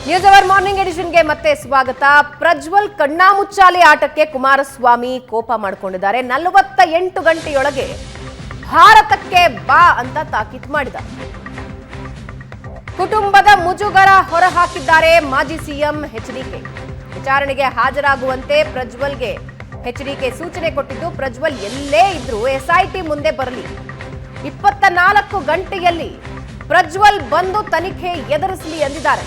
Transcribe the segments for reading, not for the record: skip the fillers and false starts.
News hour morning ಎಡಿಷನ್ಗೆ ಮತ್ತೆ ಸ್ವಾಗತ. ಪ್ರಜ್ವಲ್ ಕಣ್ಣಾಮುಚ್ಚಾಲೆ ಆಟಕ್ಕೆ ಕುಮಾರಸ್ವಾಮಿ ಕೋಪ ಮಾಡಿಕೊಂಡಿದ್ದಾರೆ. 48 ಗಂಟೆಯೊಳಗೆ ಭಾರತಕ್ಕೆ ಬಾ ಅಂತ ತಾಕೀತು ಮಾಡಿದ. ಕುಟುಂಬದ ಮುಜುಗರ ಹೊರಹಾಕಿದ್ದಾರೆ ಮಾಜಿ ಸಿಎಂ ಎಚ್ಡಿಕೆ. ವಿಚಾರಣೆಗೆ ಹಾಜರಾಗುವಂತೆ ಪ್ರಜ್ವಲ್ಗೆ ಎಚ್ಡಿಕೆ ಸೂಚನೆ ಕೊಟ್ಟಿದ್ದು, ಪ್ರಜ್ವಲ್ ಎಲ್ಲೇ ಇದ್ರೂ ಎಸ್ಐಟಿ ಮುಂದೆ ಬರಲಿ, 24 ಗಂಟೆಯಲ್ಲಿ ಪ್ರಜ್ವಲ್ ಬಂದು ತನಿಖೆ ಎದುರಿಸಲಿ ಎಂದಿದ್ದಾರೆ.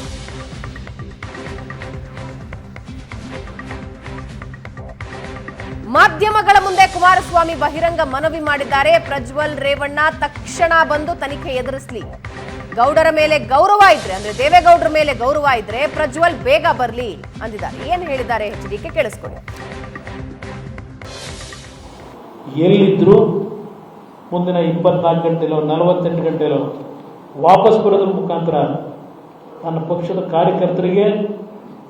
ಮಾಧ್ಯಮಗಳ ಮುಂದೆ ಕುಮಾರಸ್ವಾಮಿ ಬಹಿರಂಗ ಮನವಿ ಮಾಡಿದ್ದಾರೆ. ಪ್ರಜ್ವಲ್ ರೇವಣ್ಣ ತಕ್ಷಣ ಬಂದು ತನಿಖೆ ಎದುರಿಸಲಿ, ಗೌಡರ ಮೇಲೆ ಗೌರವ ಇದ್ರೆ, ಅಂದ್ರೆ ದೇವೇಗೌಡರ ಮೇಲೆ ಗೌರವ ಇದ್ರೆ ಪ್ರಜ್ವಲ್ ಬೇಗ ಬರಲಿ ಅಂದಿದ್ದಾರೆ. ಏನ್ ಹೇಳಿದ್ದಾರೆ ಎಚ್ಡಿಕೆ ಕೇಳಿಸ್ಕೊಳ್ಳಿ. ಎಲ್ಲಿದ್ರು ಮುಂದಿನ 24 ಗಂಟೆಲೋ 48 ಗಂಟೆಲೋ ವಾಪಸ್ ಬರೋದ್ರ ಮುಖಾಂತರ ನನ್ನ ಪಕ್ಷದ ಕಾರ್ಯಕರ್ತರಿಗೆ,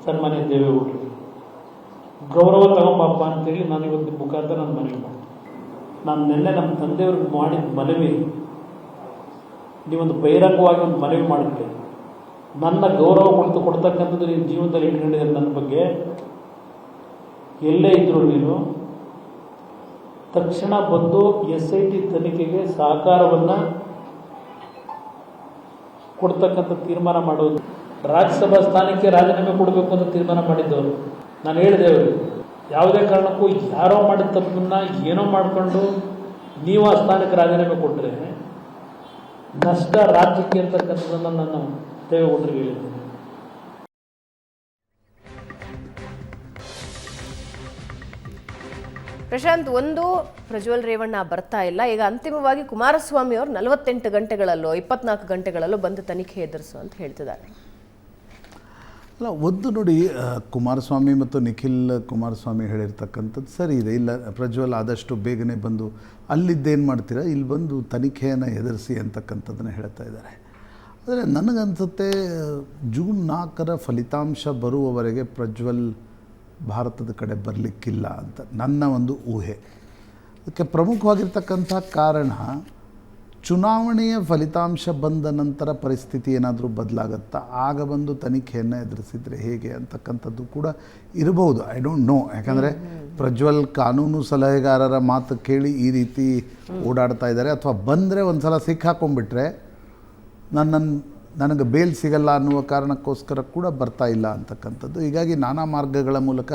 ಸನ್ಮಾನ್ಯ ದೇವೇಗೌಡರಿಗೆ ಗೌರವ ತಗೊಂಬಪ್ಪ ಅಂತೇಳಿ ನಾನು ಇವತ್ತು ಮುಖಾಂತರ ನಾನು ಮನವಿ ಮಾಡ್ತೀನಿ. ನಾನು ನಿನ್ನೆ ನಮ್ಮ ತಂದೆಯವ್ರಿಗೆ ಮಾಡಿದ ಮನವಿ ನೀವೊಂದು ಬಹಿರಂಗವಾಗಿ ಒಂದು ಮನವಿ ಮಾಡಿದ್ರಿ. ನನ್ನ ಗೌರವ ಕೊಡ್ತಕ್ಕಂಥದ್ದು ನೀನು ಜೀವನದಲ್ಲಿ ಇಟ್ಕೊಂಡಿದ್ದಾರೆ. ನನ್ನ ಬಗ್ಗೆ ಎಲ್ಲೇ ಇದ್ರು ನೀನು ತಕ್ಷಣ ಬಂದು SIT ತನಿಖೆಗೆ ಸಹಕಾರವನ್ನು ಕೊಡ್ತಕ್ಕಂಥ ತೀರ್ಮಾನ ಮಾಡೋದು. ರಾಜ್ಯಸಭಾ ಸ್ಥಾನಕ್ಕೆ ರಾಜೀನಾಮೆ ಕೊಡಬೇಕು ಅಂತ ತೀರ್ಮಾನ ಮಾಡಿದ್ದವರು. ನಾನು ಹೇಳಿದೆ ಅವರಿಗೆ, ಯಾವುದೇ ಕಾರಣಕ್ಕೂ ಯಾರೋ ಮಾಡಿದ ತಪ್ಪನ್ನ ಏನೋ ಮಾಡಿಕೊಂಡು ನೀವು ಆ ಸ್ಥಾನಕ್ಕೆ ರಾಜೀನಾಮೆ ಕೊಟ್ಟರೆ ನಷ್ಟ ರಾಜ್ಯಕ್ಕೆ ಅಂತಕ್ಕಂಥದ್ದನ್ನು ನಾನು ದೇವೇಗೌಡರಿಗೆ ಹೇಳಿದ್ದೇನೆ. ಪ್ರಶಾಂತ್, ಒಂದು ಪ್ರಜ್ವಲ್ ರೇವಣ್ಣ ಬರ್ತಾ ಇಲ್ಲ. ಈಗ ಅಂತಿಮವಾಗಿ ಕುಮಾರಸ್ವಾಮಿ ಅವರು 48 ಗಂಟೆಗಳಲ್ಲೋ 24 ಗಂಟೆಗಳಲ್ಲೋ ಬಂದು ತನಿಖೆ ಎದುರಿಸು ಅಂತ ಹೇಳ್ತಿದ್ದಾರೆ. ಅಲ್ಲ, ಒಂದು ನೋಡಿ, ಕುಮಾರಸ್ವಾಮಿ ಮತ್ತು ನಿಖಿಲ್ ಕುಮಾರಸ್ವಾಮಿ ಹೇಳಿರ್ತಕ್ಕಂಥದ್ದು ಸರಿ ಇದೆ. ಇಲ್ಲ, ಪ್ರಜ್ವಲ್ ಆದಷ್ಟು ಬೇಗನೆ ಬಂದು ಅಲ್ಲಿದ್ದೇನು ಮಾಡ್ತೀರಾ, ಇಲ್ಲಿ ಬಂದು ತನಿಖೆಯನ್ನು ಎದುರಿಸಿ ಅಂತಕ್ಕಂಥದ್ದನ್ನು ಹೇಳ್ತಾ ಇದ್ದಾರೆ. ಆದರೆ ನನಗನ್ಸುತ್ತೆ ಜೂನ್ 4ರ ಫಲಿತಾಂಶ ಬರುವವರೆಗೆ ಪ್ರಜ್ವಲ್ ಭಾರತದ ಕಡೆ ಬರಲಿಕ್ಕಿಲ್ಲ ಅಂತ ನನ್ನ ಒಂದು ಊಹೆ. ಅದಕ್ಕೆ ಪ್ರಮುಖವಾಗಿರ್ತಕ್ಕಂಥ ಕಾರಣ, ಚುನಾವಣೆಯ ಫಲಿತಾಂಶ ಬಂದ ನಂತರ ಪರಿಸ್ಥಿತಿ ಏನಾದರೂ ಬದಲಾಗುತ್ತಾ, ಆಗ ಬಂದು ತನಿಖೆಯನ್ನು ಎದುರಿಸಿದರೆ ಹೇಗೆ ಅಂತಕ್ಕಂಥದ್ದು ಕೂಡ ಇರಬಹುದು. I don't know. ಯಾಕಂದರೆ ಪ್ರಜ್ವಲ್ ಕಾನೂನು ಸಲಹೆಗಾರರ ಮಾತು ಕೇಳಿ ಈ ರೀತಿ ಓಡಾಡ್ತಾ ಇದ್ದಾರೆ, ಅಥವಾ ಬಂದರೆ ಒಂದು ಸಲ ಸಿಕ್ಕಾಕೊಂಡ್ಬಿಟ್ರೆ ನನಗೆ ಬೇಲ್ ಸಿಗಲ್ಲ ಅನ್ನುವ ಕಾರಣಕ್ಕೋಸ್ಕರ ಕೂಡ ಬರ್ತಾ ಇಲ್ಲ ಅಂತಕ್ಕಂಥದ್ದು. ಹೀಗಾಗಿ ನಾನಾ ಮಾರ್ಗಗಳ ಮೂಲಕ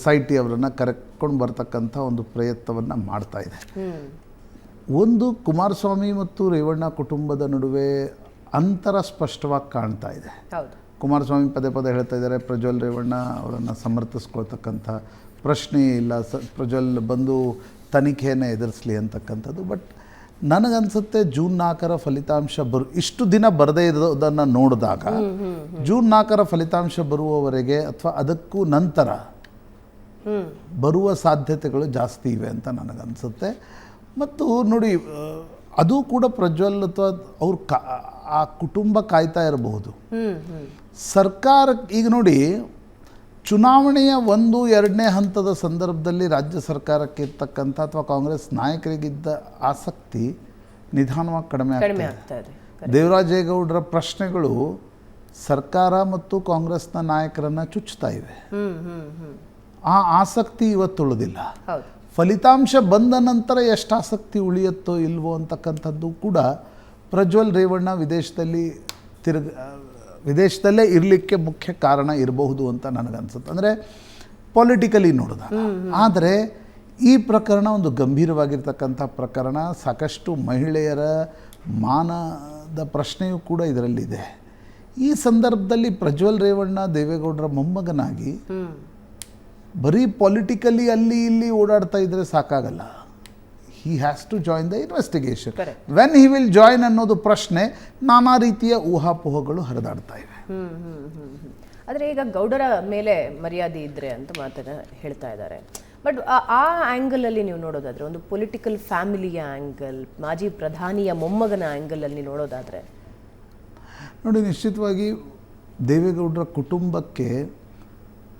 SIT ಅವರನ್ನು ಕರೆಕ್ಕೊಂಡು ಬರ್ತಕ್ಕಂಥ ಒಂದು ಪ್ರಯತ್ನವನ್ನು ಮಾಡ್ತಾ ಇದೆ. ಒಂದು, ಕುಮಾರಸ್ವಾಮಿ ಮತ್ತು ರೇವಣ್ಣ ಕುಟುಂಬದ ನಡುವೆ ಅಂತರ ಸ್ಪಷ್ಟವಾಗಿ ಕಾಣ್ತಾ ಇದೆ. ಕುಮಾರಸ್ವಾಮಿ ಪದೇ ಪದೇ ಹೇಳ್ತಾ ಇದ್ದಾರೆ, ಪ್ರಜ್ವಲ್ ರೇವಣ್ಣ ಅವರನ್ನು ಸಮರ್ಥಿಸ್ಕೊಳ್ತಕ್ಕಂಥ ಪ್ರಶ್ನೆಯೇ ಇಲ್ಲ, ಪ್ರಜ್ವಲ್ ಬಂದು ತನಿಖೆಯನ್ನು ಎದುರಿಸಲಿ ಅಂತಕ್ಕಂಥದ್ದು. ಬಟ್ ನನಗನ್ಸುತ್ತೆ ಜೂನ್ 4ರ ಫಲಿತಾಂಶ ಇಷ್ಟು ದಿನ ಬರದೇ ಇರೋದನ್ನು ನೋಡಿದಾಗ, ಜೂನ್ 4ರ ಫಲಿತಾಂಶ ಬರುವವರೆಗೆ ಅಥವಾ ಅದಕ್ಕೂ ನಂತರ ಬರುವ ಸಾಧ್ಯತೆಗಳು ಜಾಸ್ತಿ ಇವೆ ಅಂತ ನನಗನ್ಸುತ್ತೆ. ಮತ್ತು ನೋಡಿ, ಅದು ಕೂಡ ಪ್ರಜ್ವಲ್ ಅಥವಾ ಅವ್ರು ಆ ಕುಟುಂಬ ಕಾಯ್ತಾ ಇರಬಹುದು. ಸರ್ಕಾರ ಈಗ ನೋಡಿ, ಚುನಾವಣೆಯ 1, 2ನೇ ಹಂತದ ಸಂದರ್ಭದಲ್ಲಿ ರಾಜ್ಯ ಸರ್ಕಾರಕ್ಕೆ ಇರ್ತಕ್ಕಂಥ ಅಥವಾ ಕಾಂಗ್ರೆಸ್ ನಾಯಕರಿಗಿದ್ದ ಆಸಕ್ತಿ ನಿಧಾನವಾಗಿ ಕಡಿಮೆ ಆಗ್ತಾ ಇದೆ. ದೇವರಾಜೇಗೌಡರ ಪ್ರಶ್ನೆಗಳು ಸರ್ಕಾರ ಮತ್ತು ಕಾಂಗ್ರೆಸ್ನ ನಾಯಕರನ್ನು ಚುಚ್ಚುತ್ತಾ ಇವೆ. ಆ ಆಸಕ್ತಿ ಇವತ್ತು ಉಳಿದಿಲ್ಲ. ಫಲಿತಾಂಶ ಬಂದ ನಂತರ ಎಷ್ಟು ಆಸಕ್ತಿ ಉಳಿಯುತ್ತೋ ಇಲ್ವೋ ಅಂತಕ್ಕಂಥದ್ದು ಕೂಡ ಪ್ರಜ್ವಲ್ ರೇವಣ್ಣ ವಿದೇಶದಲ್ಲೇ ಇರಲಿಕ್ಕೆ ಮುಖ್ಯ ಕಾರಣ ಇರಬಹುದು ಅಂತ ನನಗನ್ಸುತ್ತೆ. ಅಂದರೆ ಪೊಲಿಟಿಕಲಿ ನೋಡಿದಾಗ. ಆದರೆ ಈ ಪ್ರಕರಣ ಒಂದು ಗಂಭೀರವಾಗಿರ್ತಕ್ಕಂಥ ಪ್ರಕರಣ. ಸಾಕಷ್ಟು ಮಹಿಳೆಯರ ಮಾನದ ಪ್ರಶ್ನೆಯೂ ಕೂಡ ಇದರಲ್ಲಿದೆ. ಈ ಸಂದರ್ಭದಲ್ಲಿ ಪ್ರಜ್ವಲ್ ರೇವಣ್ಣ ದೇವೇಗೌಡರ ಮೊಮ್ಮಗನಾಗಿ ಬರೀ ಪೊಲಿಟಿಕಲಿ ಅಲ್ಲಿ ಇಲ್ಲಿ ಓಡಾಡ್ತಾ ಇದ್ರೆ ಸಾಕಾಗಲ್ಲ. He has to join the investigation. When he will join ಅನ್ನೋದು ಪ್ರಶ್ನೆ. ನಾನಾ ರೀತಿಯ ಊಹಾಪೋಹಗಳು ಹರಿದಾಡ್ತಾ ಇವೆ. ಆದರೆ ಈಗ ಗೌಡರ ಮೇಲೆ ಮರ್ಯಾದೆ ಇದ್ರೆ ಅಂತ ಮಾತನ್ನ ಹೇಳ್ತಾ ಇದ್ದಾರೆ. ಬಟ್ ಆ ಆ್ಯಂಗಲಲ್ಲಿ ನೀವು ನೋಡೋದಾದರೆ, ಒಂದು ಪೊಲಿಟಿಕಲ್ ಫ್ಯಾಮಿಲಿಯ ಆ್ಯಂಗಲ್, ಮಾಜಿ ಪ್ರಧಾನಿಯ ಮೊಮ್ಮಗನ ಆ್ಯಂಗಲಲ್ಲಿ ನೋಡೋದಾದರೆ, ನೋಡಿ, ನಿಶ್ಚಿತವಾಗಿ ದೇವೇಗೌಡರ ಕುಟುಂಬಕ್ಕೆ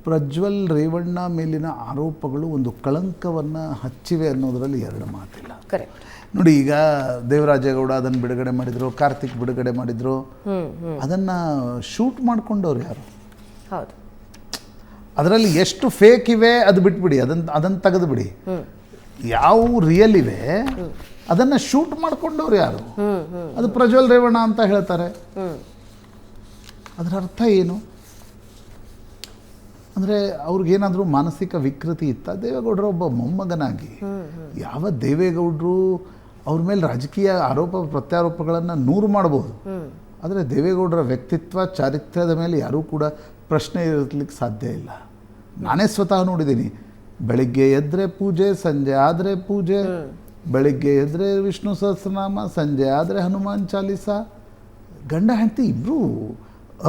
ಪ್ರಜ್ವಲ್ ರೇವಣ್ಣ ಮೇಲಿನ ಆರೋಪಗಳು ಒಂದು ಕಳಂಕವನ್ನು ಹಚ್ಚಿವೆ ಅನ್ನೋದರಲ್ಲಿ ಎರಡು ಮಾತಿಲ್ಲ. ಕರೆಕ್ಟ್. ನೋಡಿ, ಈಗ ದೇವರಾಜೇಗೌಡ ಅದನ್ನು ಬಿಡುಗಡೆ ಮಾಡಿದ್ರು, ಕಾರ್ತಿಕ್ ಬಿಡುಗಡೆ ಮಾಡಿದ್ರು. ಅದನ್ನು ಶೂಟ್ ಮಾಡ್ಕೊಂಡವ್ರು ಯಾರು? ಹೌದು. ಅದರಲ್ಲಿ ಎಷ್ಟು ಫೇಕ್ ಇವೆ ಅದು ಬಿಟ್ಬಿಡಿ, ಅದನ್ನು ತೆಗೆದು ಬಿಡಿ. ಯಾವ ರಿಯಲ್ ಇವೆ ಅದನ್ನು ಶೂಟ್ ಮಾಡ್ಕೊಂಡವ್ರು ಯಾರು? ಅದು ಪ್ರಜ್ವಲ್ ರೇವಣ್ಣ ಅಂತ ಹೇಳ್ತಾರೆ. ಅದರ ಅರ್ಥ ಏನು? ಅಂದರೆ ಅವ್ರಿಗೇನಾದರೂ ಮಾನಸಿಕ ವಿಕೃತಿ ಇತ್ತ? ದೇವೇಗೌಡರ ಒಬ್ಬ ಮೊಮ್ಮಗನಾಗಿ ಯಾವ ದೇವೇಗೌಡರು ಅವ್ರ ಮೇಲೆ ರಾಜಕೀಯ ಆರೋಪ ಪ್ರತ್ಯಾರೋಪಗಳನ್ನು 100 ಮಾಡ್ಬೋದು, ಆದರೆ ದೇವೇಗೌಡರ ವ್ಯಕ್ತಿತ್ವ ಚಾರಿತ್ರ್ಯದ ಮೇಲೆ ಯಾರೂ ಕೂಡ ಪ್ರಶ್ನೆ ಇರಲಿಕ್ಕೆ ಸಾಧ್ಯ ಇಲ್ಲ. ನಾನೇ ಸ್ವತಃ ನೋಡಿದ್ದೀನಿ. ಬೆಳಿಗ್ಗೆ ಎದ್ದರೆ ಪೂಜೆ, ಸಂಜೆ ಆದರೆ ಪೂಜೆ, ಬೆಳಿಗ್ಗೆ ಎದ್ದರೆ ವಿಷ್ಣು ಸಹಸ್ರನಾಮ, ಸಂಜೆ ಆದರೆ ಹನುಮಾನ್ ಚಾಲೀಸ. ಗಂಡ ಹೆಂಡತಿ ಇಬ್ಬರೂ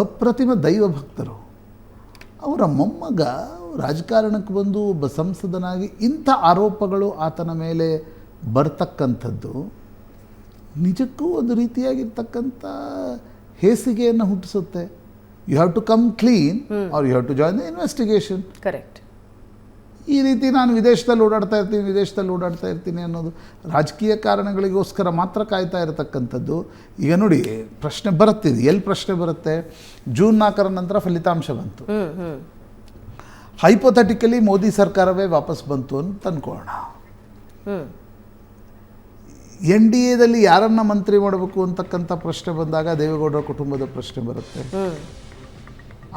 ಅಪ್ರತಿಮ ದೈವ ಭಕ್ತರು. ಅವರ ಮೊಮ್ಮಗ ರಾಜಕಾರಣಕ್ಕೆ ಬಂದು ಒಬ್ಬ ಸಂಸದನಾಗಿ ಇಂಥ ಆರೋಪಗಳು ಆತನ ಮೇಲೆ ಬರ್ತಕ್ಕಂಥದ್ದು ನಿಜಕ್ಕೂ ಒಂದು ರೀತಿಯಾಗಿರ್ತಕ್ಕಂಥ ಹೇಸಿಗೆಯನ್ನು ಹುಟ್ಟಿಸುತ್ತೆ. You have to come clean or you have to join the investigation. Correct. ಈ ರೀತಿ ನಾನು ವಿದೇಶದಲ್ಲಿ ಓಡಾಡ್ತಾ ಇರ್ತೀನಿ ಅನ್ನೋದು ರಾಜಕೀಯ ಕಾರಣಗಳಿಗೋಸ್ಕರ ಮಾತ್ರ ಕಾಯ್ತಾ ಇರತಕ್ಕಂಥದ್ದು. ಈಗ ನೋಡಿ, ಪ್ರಶ್ನೆ ಬರುತ್ತಿದೆ. ಎಲ್ಲಿ ಪ್ರಶ್ನೆ ಬರುತ್ತೆ? ಜೂನ್ 4 ನಂತರ ಫಲಿತಾಂಶ ಬಂತು. ಹೈಪೋಥೆಟಿಕಲಿ ಮೋದಿ ಸರ್ಕಾರವೇ ವಾಪಸ್ ಬಂತು ಅಂತ ಅನ್ಕೊಳ್ಳೋಣ. NDAದಲ್ಲಿ ಯಾರನ್ನ ಮಂತ್ರಿ ಮಾಡಬೇಕು ಅಂತಕ್ಕಂಥ ಪ್ರಶ್ನೆ ಬಂದಾಗ ದೇವೇಗೌಡರ ಕುಟುಂಬದ ಪ್ರಶ್ನೆ ಬರುತ್ತೆ.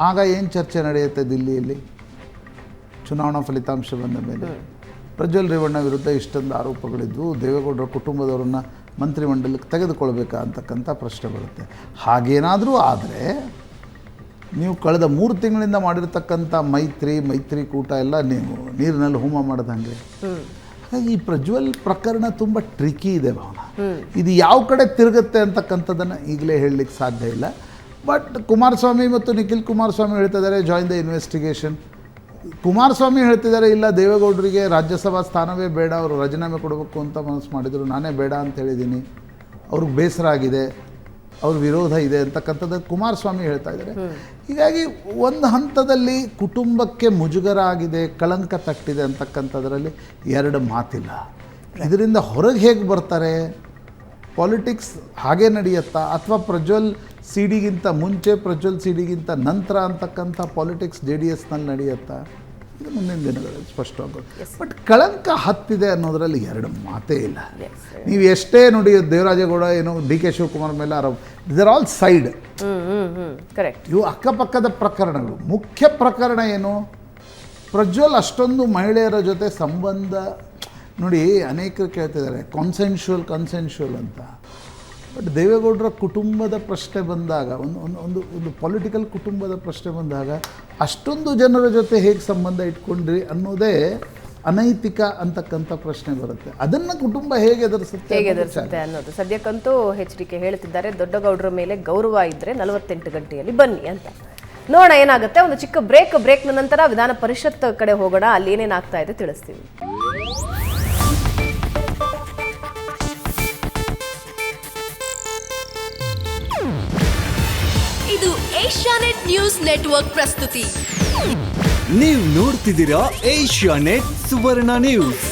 ಆಗ ಏನು ಚರ್ಚೆ ನಡೆಯುತ್ತೆ ದಿಲ್ಲಿಯಲ್ಲಿ? ಚುನಾವಣಾ ಫಲಿತಾಂಶ ಬಂದ ಮೇಲೆ ಪ್ರಜ್ವಲ್ ರೇವಣ್ಣ ವಿರುದ್ಧ ಇಷ್ಟೊಂದು ಆರೋಪಗಳಿದ್ವು, ದೇವೇಗೌಡರ ಕುಟುಂಬದವರನ್ನು ಮಂತ್ರಿಮಂಡಲಕ್ಕೆ ತೆಗೆದುಕೊಳ್ಬೇಕಾ ಅಂತಕ್ಕಂಥ ಪ್ರಶ್ನೆ ಬರುತ್ತೆ. ಹಾಗೇನಾದರೂ ಆದರೆ ನೀವು ಕಳೆದ 3 ತಿಂಗಳಿಂದ ಮಾಡಿರ್ತಕ್ಕಂಥ ಮೈತ್ರಿಕೂಟ ಎಲ್ಲ ನೀವು ನೀರಿನಲ್ಲಿ ಹೋಮ ಮಾಡ್ದಂಗೆ. ಹಾಗಾಗಿ ಈ ಪ್ರಜ್ವಲ್ ಪ್ರಕರಣ ತುಂಬ ಟ್ರಿಕಿ ಇದೆ ಭಾವನಾ. ಇದು ಯಾವ ಕಡೆ ತಿರುಗುತ್ತೆ ಅಂತಕ್ಕಂಥದ್ದನ್ನು ಈಗಲೇ ಹೇಳಲಿಕ್ಕೆ ಸಾಧ್ಯ ಇಲ್ಲ. ಬಟ್ ಕುಮಾರಸ್ವಾಮಿ ಮತ್ತು ನಿಖಿಲ್ ಕುಮಾರಸ್ವಾಮಿ ಹೇಳ್ತಿದ್ದಾರೆ ಜಾಯಿನ್ ದ ಇನ್ವೆಸ್ಟಿಗೇಷನ್. ಕುಮಾರಸ್ವಾಮಿ ಹೇಳ್ತಿದ್ದಾರೆ ಇಲ್ಲ, ದೇವೇಗೌಡರಿಗೆ ರಾಜ್ಯಸಭಾ ಸ್ಥಾನವೇ ಬೇಡ, ಅವರು ರಾಜೀನಾಮೆ ಕೊಡಬೇಕು ಅಂತ ಮನಸ್ಸು ಮಾಡಿದರು, ನಾನೇ ಬೇಡ ಅಂತ ಹೇಳಿದ್ದೀನಿ, ಅವ್ರಿಗೆ ಬೇಸರ ಆಗಿದೆ, ಅವ್ರ ವಿರೋಧ ಇದೆ ಅಂತಕ್ಕಂಥದ್ದು ಕುಮಾರಸ್ವಾಮಿ ಹೇಳ್ತಾ ಇದ್ದಾರೆ. ಹೀಗಾಗಿ ಒಂದು ಹಂತದಲ್ಲಿ ಕುಟುಂಬಕ್ಕೆ ಮುಜುಗರ ಆಗಿದೆ, ಕಳಂಕ ತಟ್ಟಿದೆ ಅಂತಕ್ಕಂಥದ್ರಲ್ಲಿ 2 ಮಾತಿಲ್ಲ. ಇದರಿಂದ ಹೊರಗೆ ಹೇಗೆ ಬರ್ತಾರೆ? ಪಾಲಿಟಿಕ್ಸ್ ಹಾಗೆ ನಡೆಯುತ್ತಾ ಅಥವಾ ಪ್ರಜ್ವಲ್ ಸಿಡಿಗಿಂತ ಮುಂಚೆ, ಪ್ರಜ್ವಲ್ ಸಿಡಿಗಿಂತ ನಂತರ ಅಂತಕ್ಕಂಥ ಪಾಲಿಟಿಕ್ಸ್ JDSನಲ್ಲಿ ನಡೆಯುತ್ತಾ? ಇದು ಮುಂದಿನ ದಿನಗಳಲ್ಲಿ ಸ್ಪಷ್ಟವಾಗೋದು. ಬಟ್ ಕಳಂಕ ಹತ್ತಿದೆ ಅನ್ನೋದರಲ್ಲಿ 2 ಮಾತೇ ಇಲ್ಲ. ನೀವು ಎಷ್ಟೇ ನೋಡಿ, ದೇವರಾಜೇಗೌಡ ಏನೋ DK ಶಿವಕುಮಾರ್ ಮೇಲೆ ಆರೋಪ, this are all side. Correct. ಇವು ಅಕ್ಕಪಕ್ಕದ ಪ್ರಕರಣಗಳು. ಮುಖ್ಯ ಪ್ರಕರಣ ಏನು? ಪ್ರಜ್ವಲ್ ಅಷ್ಟೊಂದು ಮಹಿಳೆಯರ ಜೊತೆ ಸಂಬಂಧ ನೋಡಿ, ಅನೇಕರು ಕೇಳ್ತಿದ್ದಾರೆ ಕನ್ಸೆನ್ಶುವಲ್ ಅಂತ. ಬಟ್ ದೇವೇಗೌಡರ ಕುಟುಂಬದ ಪ್ರಶ್ನೆ ಬಂದಾಗ, ಒಂದು ಪೊಲಿಟಿಕಲ್ ಕುಟುಂಬದ ಪ್ರಶ್ನೆ ಬಂದಾಗ ಅಷ್ಟೊಂದು ಜನರ ಜೊತೆ ಹೇಗೆ ಸಂಬಂಧ ಇಟ್ಕೊಂಡ್ರಿ ಅನ್ನೋದೇ ಅನೈತಿಕ ಅಂತಕ್ಕಂಥ ಪ್ರಶ್ನೆ ಬರುತ್ತೆ. ಅದನ್ನು ಕುಟುಂಬ ಹೇಗೆ ಎದುರಿಸುತ್ತೆ ಅನ್ನೋದು. ಸದ್ಯಕ್ಕಂತೂ HDK ಹೇಳ್ತಿದ್ದಾರೆ, ದೊಡ್ಡಗೌಡರ ಮೇಲೆ ಗೌರವ ಇದ್ದರೆ 48 ಗಂಟೆಯಲ್ಲಿ ಬನ್ನಿ ಅಂತ. ನೋಡೋಣ ಏನಾಗುತ್ತೆ. ಒಂದು ಚಿಕ್ಕ ಬ್ರೇಕ್ನ ನಂತರ ವಿಧಾನ ಪರಿಷತ್ ಕಡೆ ಹೋಗೋಣ. ಅಲ್ಲಿ ಏನೇನಾಗ್ತಾ ಇದೆ ತಿಳಿಸ್ತೀವಿ. ಇದು ಏಷ್ಯಾನೆಟ್ ನ್ಯೂಸ್ ನೆಟ್ವರ್ಕ್ ಪ್ರಸ್ತುತಿ. ನೀವು ನೋಡ್ತಿದ್ದೀರಾ ಏಷ್ಯಾನೆಟ್ ಸುವರ್ಣ ನ್ಯೂಸ್.